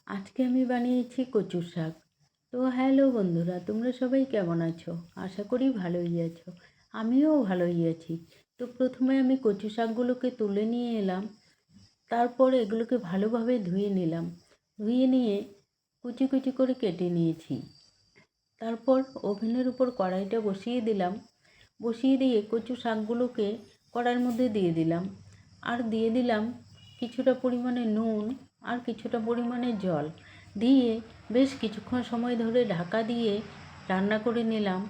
আজকে আমি বানিয়েছি কচুর শাক। তো হ্যালো বন্ধুরা, তোমরা সবাই কেমন আছো? আশা করি ভালোই আছো। আমিও ভালোই আছি। তো প্রথমে আমি কচু শাকগুলোকে তুলে নিয়ে এলাম। তারপর এগুলোকে ভালোভাবে ধুয়ে নিলাম। ধুয়ে নিয়ে কুচি কুচি করে কেটে নিয়েছি। তারপর ওভেনের উপর কড়াইটা বসিয়ে দিলাম। বসিয়ে দিয়ে কচু শাকগুলোকে কড়াইয়ের মধ্যে দিয়ে দিলাম। আর দিয়ে দিলাম কিছুটা পরিমাণে নুন আর কিছুটা পরিমাণে জল দিয়ে বেশ কিছুক্ষণ সময় ধরে ঢাকা দিয়ে রান্না করে নিলাম,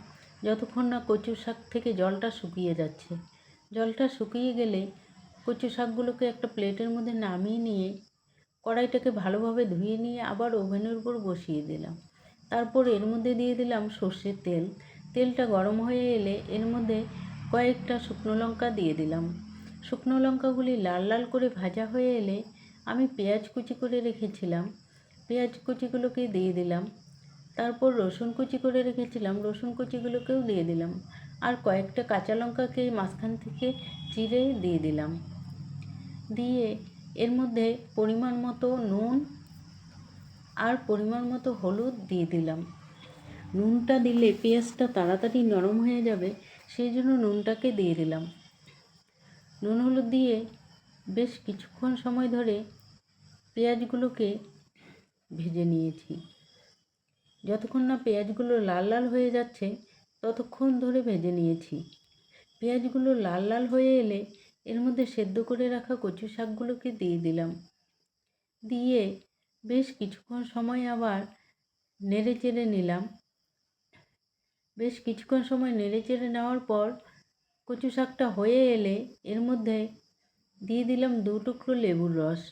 যতক্ষণ না কচু শাক থেকে জলটা শুকিয়ে যাচ্ছে। জলটা শুকিয়ে গেলে কচু শাকগুলোকে একটা প্লেটের মধ্যে নামিয়ে নিয়ে কড়াইটাকে ভালোভাবে ধুয়ে নিয়ে আবার ওভেনের উপর বসিয়ে দিলাম। তারপর এর মধ্যে দিয়ে দিলাম সর্ষের তেল। তেলটা গরম হয়ে এলে এর মধ্যে কয়েকটা শুকনো লঙ্কা দিয়ে দিলাম। শুকনো লঙ্কাগুলি লাল লাল করে ভাজা হয়ে এলে আমি পেঁয়াজ কুচি করে রেখেছিলাম, পেঁয়াজ কুচিগুলোকে দিয়ে দিলাম। তারপর রসুন কুচি করে রেখেছিলাম, রসুন কুচিগুলোকেও দিয়ে দিলাম। আর কয়েকটা কাঁচা লঙ্কাকে মাঝখান থেকে চিড়ে দিয়ে দিলাম। দিয়ে এর মধ্যে পরিমাণ মতো নুন আর পরিমাণ মতো হলুদ দিয়ে দিলাম। নুনটা দিলে পেঁয়াজটা তাড়াতাড়ি নরম হয়ে যাবে, সেই জন্য নুনটাকে দিয়ে দিলাম। নুন হলুদ দিয়ে বেশ কিছুক্ষণ সময় ধরে পেঁয়াজগুলোকে ভেজে নিয়েছি। যতক্ষণ না পেঁয়াজগুলো লাল লাল হয়ে যাচ্ছে ততক্ষণ ধরে ভেজে নিয়েছি। পেঁয়াজগুলো লাল লাল হয়ে এলে এর মধ্যে সেদ্ধ করে রাখা কচু শাকগুলোকে দিয়ে দিলাম। দিয়ে বেশ কিছুক্ষণ সময় আবার নেড়ে চেড়ে নিলাম। বেশ কিছুক্ষণ সময় নেড়ে চেড়ে নেওয়ার পর কচু শাকটা হয়ে এলে এর মধ্যে দিয়ে দিলাম 2 টুকরো লেবুর রস,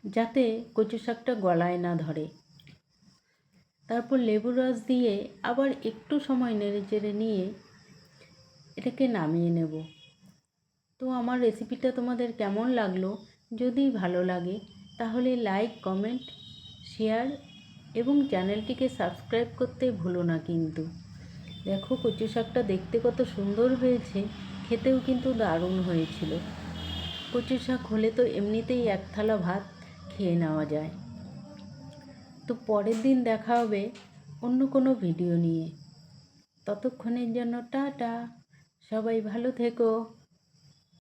যাতে কচু শাকটা গলায় না ধরে। তারপর লেবুর রস দিয়ে আবার একটু সময় নেড়ে চেড়ে নিয়ে এটাকে নামিয়ে নেব। তো আমার রেসিপিটা তোমাদের কেমন লাগলো? যদি ভালো লাগে তাহলে লাইক, কমেন্ট, শেয়ার এবং চ্যানেলটিকে সাবস্ক্রাইব করতে ভুলো না কিন্তু। দেখো কচু শাকটা দেখতে কত সুন্দর হয়েছে, খেতেও কিন্তু দারুণ হয়েছিল। কচু শাক হলে তো এমনিতেই এক থালা ভাত খেয়ে নেওয়া যায়। তো পরের দিন দেখা হবে অন্য কোনো ভিডিও নিয়ে। ততক্ষণের জন্য টাটা। সবাই ভালো থেকো।